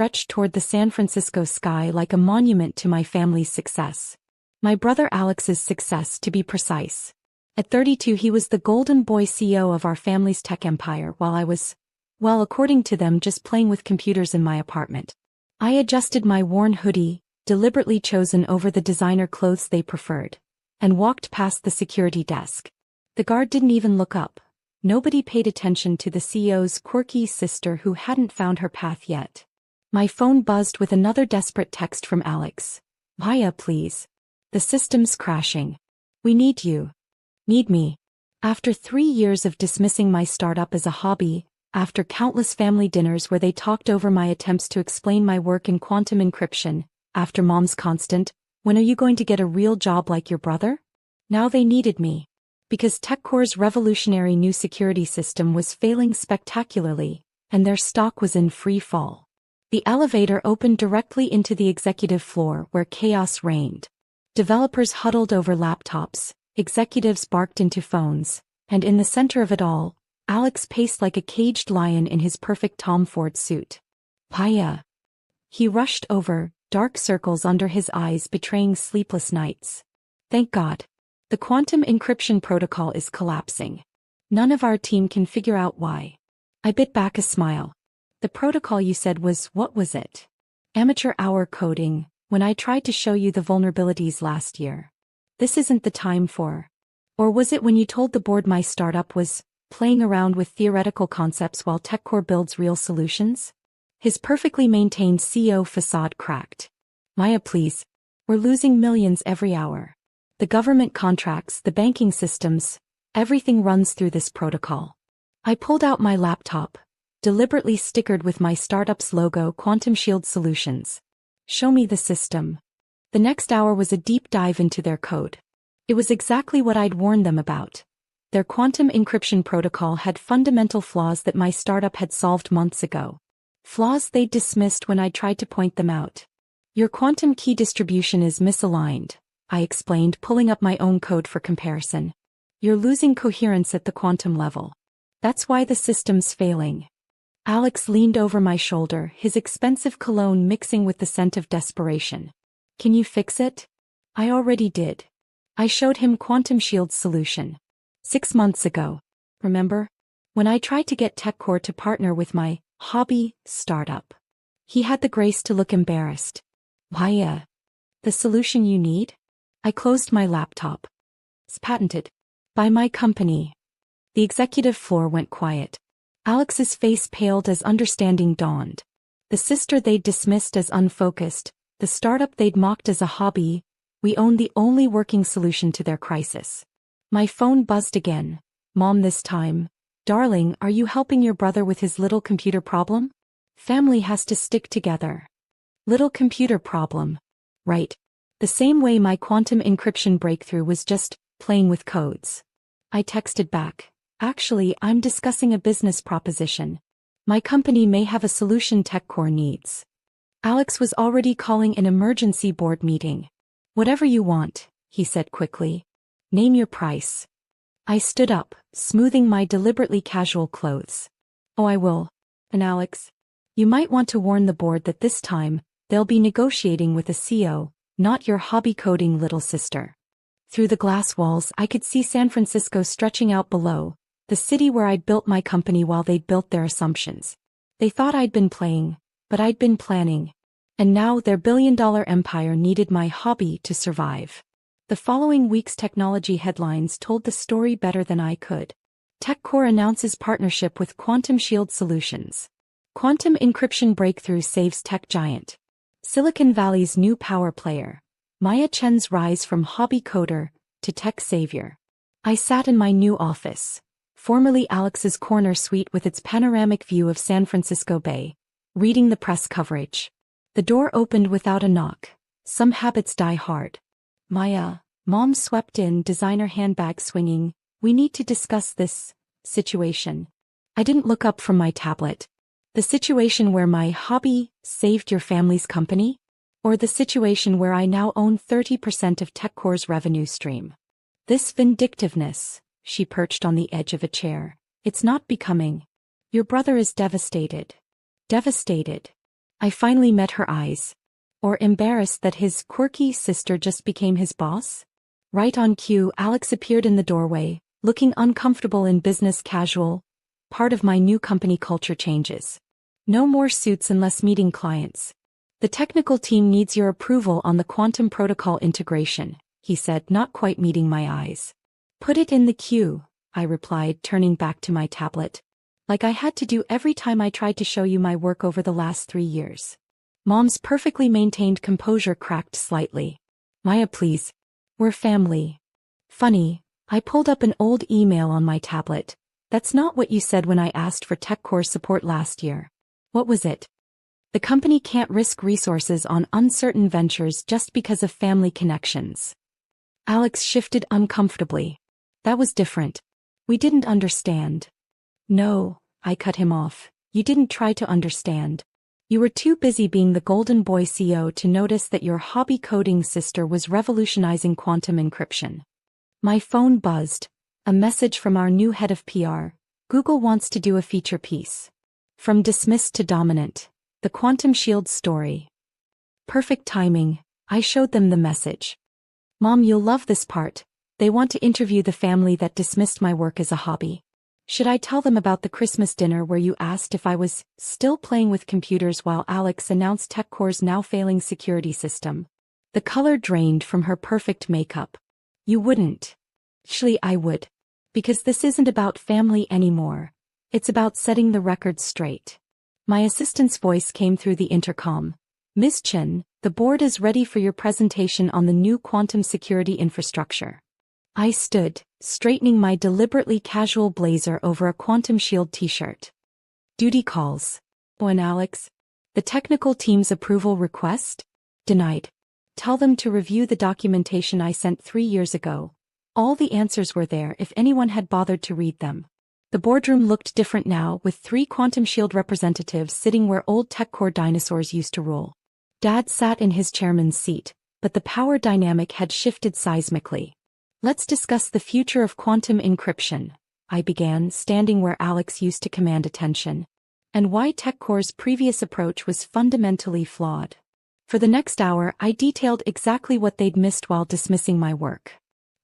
stretched toward the San Francisco sky like a monument to my family's success. My brother Alex's success, to be precise. At 32, he was the golden boy CEO of our family's tech empire, while I was, well, according to them, just playing with computers in my apartment. I adjusted my worn hoodie, deliberately chosen over the designer clothes they preferred, and walked past the security desk. The guard didn't even look up. Nobody paid attention to the CEO's quirky sister who hadn't found her path yet. My phone buzzed with another desperate text from Alex. Maya, please. The system's crashing. We need you. Need me. After 3 years of dismissing my startup as a hobby, after countless family dinners where they talked over my attempts to explain my work in quantum encryption, after Mom's constant, when are you going to get a real job like your brother? Now they needed me. Because TechCore's revolutionary new security system was failing spectacularly, and their stock was in free fall. The elevator opened directly into the executive floor where chaos reigned. Developers huddled over laptops, executives barked into phones, and in the center of it all, Alex paced like a caged lion in his perfect Tom Ford suit. Maya. He rushed over, dark circles under his eyes betraying sleepless nights. Thank God. The quantum encryption protocol is collapsing. None of our team can figure out why. I bit back a smile. The protocol you said was, what was it? Amateur hour coding, when I tried to show you the vulnerabilities last year. This isn't the time for. Or was it when you told the board my startup was playing around with theoretical concepts while TechCore builds real solutions? His perfectly maintained CEO facade cracked. Maya, please. We're losing millions every hour. The government contracts, the banking systems, everything runs through this protocol. I pulled out my laptop, deliberately stickered with my startup's logo, Quantum Shield Solutions. Show me the system. The next hour was a deep dive into their code. It was exactly what I'd warned them about. Their quantum encryption protocol had fundamental flaws that my startup had solved months ago. Flaws they'd dismissed when I tried to point them out. Your quantum key distribution is misaligned, I explained, pulling up my own code for comparison. You're losing coherence at the quantum level. That's why the system's failing. Alex leaned over my shoulder, his expensive cologne mixing with the scent of desperation. Can you fix it? I already did. I showed him Quantum Shield's solution. 6 months ago. Remember? When I tried to get TechCore to partner with my hobby startup. He had the grace to look embarrassed. Maya. The solution you need? I closed my laptop. It's patented. By my company. The executive floor went quiet. Alex's face paled as understanding dawned. The sister they'd dismissed as unfocused, the startup they'd mocked as a hobby, we owned the only working solution to their crisis. My phone buzzed again. Mom, this time. Darling, are you helping your brother with his little computer problem? Family has to stick together. Little computer problem. Right. The same way my quantum encryption breakthrough was just playing with codes. I texted back. Actually, I'm discussing a business proposition. My company may have a solution TechCore needs. Alex was already calling an emergency board meeting. Whatever you want, he said quickly. Name your price. I stood up, smoothing my deliberately casual clothes. Oh, I will. And Alex, you might want to warn the board that this time, they'll be negotiating with a CEO, not your hobby coding little sister. Through the glass walls, I could see San Francisco stretching out below, the city where I'd built my company while they'd built their assumptions. They thought I'd been playing, but I'd been planning. And now their billion-dollar empire needed my hobby to survive. The following week's technology headlines told the story better than I could. TechCore announces partnership with Quantum Shield Solutions. Quantum encryption breakthrough saves tech giant. Silicon Valley's new power player. Maya Chen's rise from hobby coder to tech savior. I sat in my new office, formerly Alex's corner suite with its panoramic view of San Francisco Bay, reading the press coverage. The door opened without a knock. Some habits die hard. Maya, Mom swept in, designer handbag swinging. We need to discuss this situation. I didn't look up from my tablet. The situation where my hobby saved your family's company? Or the situation where I now own 30% of TechCore's revenue stream? This vindictiveness, she perched on the edge of a chair. It's not becoming. Your brother is devastated. Devastated. I finally met her eyes. Or embarrassed that his quirky sister just became his boss? Right on cue, Alex appeared in the doorway, looking uncomfortable in business casual, part of my new company culture changes. No more suits unless meeting clients. The technical team needs your approval on the quantum protocol integration, he said, not quite meeting my eyes. Put it in the queue, I replied, turning back to my tablet. Like I had to do every time I tried to show you my work over the last 3 years. Mom's perfectly maintained composure cracked slightly. Maya, please. We're family. Funny, I pulled up an old email on my tablet. That's not what you said when I asked for TechCore support last year. What was it? The company can't risk resources on uncertain ventures just because of family connections. Alex shifted uncomfortably. That was different. We didn't understand. No, I cut him off. You didn't try to understand. You were too busy being the golden boy CEO to notice that your hobby coding sister was revolutionizing quantum encryption. My phone buzzed. A message from our new head of PR. Google wants to do a feature piece. From dismissed to dominant. The Quantum Shield story. Perfect timing. I showed them the message. Mom, you'll love this part. They want to interview the family that dismissed my work as a hobby. Should I tell them about the Christmas dinner where you asked if I was still playing with computers while Alex announced TechCore's now failing security system? The color drained from her perfect makeup. You wouldn't. Actually, I would. Because this isn't about family anymore. It's about setting the record straight. My assistant's voice came through the intercom. Ms. Chen, the board is ready for your presentation on the new quantum security infrastructure. I stood, straightening my deliberately casual blazer over a Quantum Shield t-shirt. Duty calls. Oh, and Alex? The technical team's approval request? Denied. Tell them to review the documentation I sent 3 years ago. All the answers were there if anyone had bothered to read them. The boardroom looked different now, with 3 Quantum Shield representatives sitting where old TechCore dinosaurs used to rule. Dad sat in his chairman's seat, but the power dynamic had shifted seismically. Let's discuss the future of quantum encryption, I began, standing where Alex used to command attention, and why TechCore's previous approach was fundamentally flawed. For the next hour, I detailed exactly what they'd missed while dismissing my work.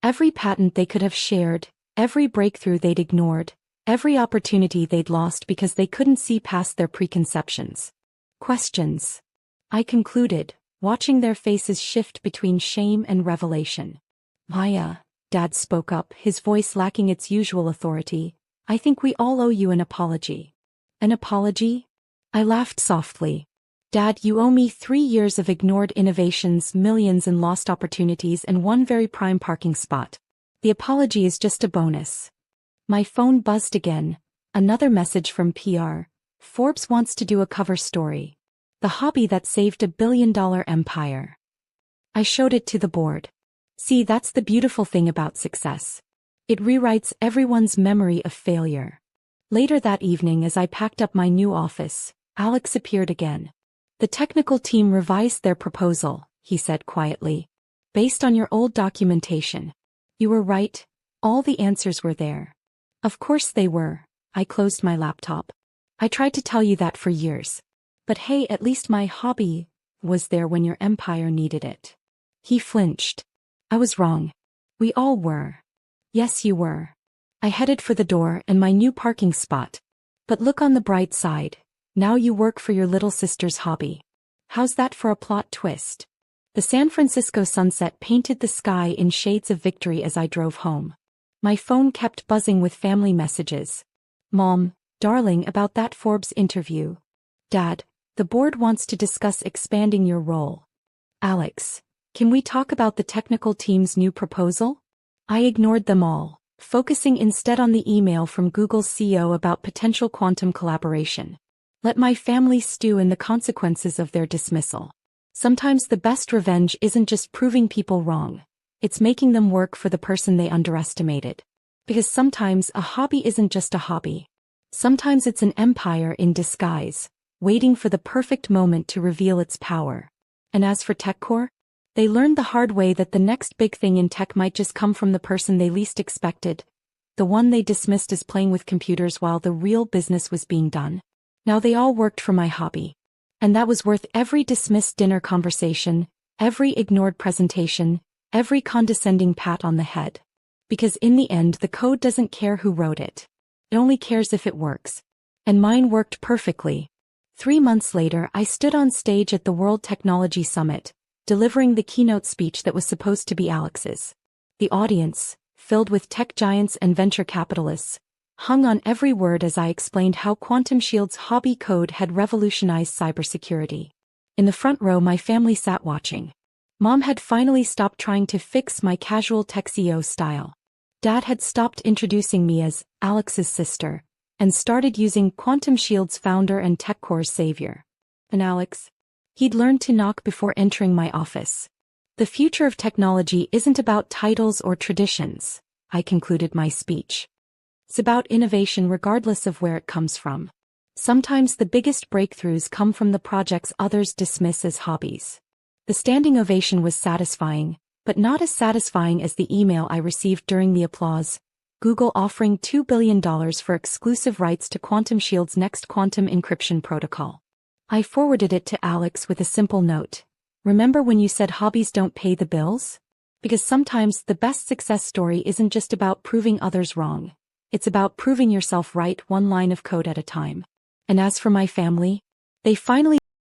Every patent they could have shared, every breakthrough they'd ignored, every opportunity they'd lost because they couldn't see past their preconceptions. Questions. I concluded, watching their faces shift between shame and revelation. Maya, Dad spoke up, his voice lacking its usual authority. I think we all owe you an apology. An apology? I laughed softly. Dad, you owe me 3 years of ignored innovations, millions in lost opportunities, and 1 very prime parking spot. The apology is just a bonus. My phone buzzed again. Another message from PR. Forbes wants to do a cover story. The hobby that saved $1 billion empire. I showed it to the board. See, that's the beautiful thing about success. It rewrites everyone's memory of failure. Later that evening, as I packed up my new office, Alex appeared again. The technical team revised their proposal, he said quietly. Based on your old documentation. You were right. All the answers were there. Of course they were. I closed my laptop. I tried to tell you that for years. But hey, at least my hobby was there when your empire needed it. He flinched. I was wrong. We all were. Yes, you were. I headed for the door and my new parking spot. But look on the bright side. Now you work for your little sister's hobby. How's that for a plot twist? The San Francisco sunset painted the sky in shades of victory as I drove home. My phone kept buzzing with family messages. Mom, darling, about that Forbes interview. Dad, the board wants to discuss expanding your role. Alex, can we talk about the technical team's new proposal? I ignored them all, focusing instead on the email from Google's CEO about potential quantum collaboration. Let my family stew in the consequences of their dismissal. Sometimes the best revenge isn't just proving people wrong. It's making them work for the person they underestimated. Because sometimes a hobby isn't just a hobby. Sometimes it's an empire in disguise, waiting for the perfect moment to reveal its power. And as for TechCore, they learned the hard way that the next big thing in tech might just come from the person they least expected, the one they dismissed as playing with computers while the real business was being done. Now they all worked for my hobby. And that was worth every dismissed dinner conversation, every ignored presentation, every condescending pat on the head. Because in the end, the code doesn't care who wrote it. It only cares if it works. And mine worked perfectly. 3 months later, I stood on stage at the World Technology Summit, delivering the keynote speech that was supposed to be Alex's. The audience, filled with tech giants and venture capitalists, hung on every word as I explained how Quantum Shield's hobby code had revolutionized cybersecurity. In the front row, my family sat watching. Mom had finally stopped trying to fix my casual tech CEO style. Dad had stopped introducing me as Alex's sister, and started using Quantum Shield's founder and TechCore's savior. And Alex? He'd learned to knock before entering my office. The future of technology isn't about titles or traditions, I concluded my speech. It's about innovation regardless of where it comes from. Sometimes the biggest breakthroughs come from the projects others dismiss as hobbies. The standing ovation was satisfying, but not as satisfying as the email I received during the applause. Google offering $2 billion for exclusive rights to Quantum Shield's next quantum encryption protocol. I forwarded it to Alex with a simple note. Remember when you said hobbies don't pay the bills? Because sometimes the best success story isn't just about proving others wrong. It's about proving yourself right, one line of code at a time. And as for my family, they finally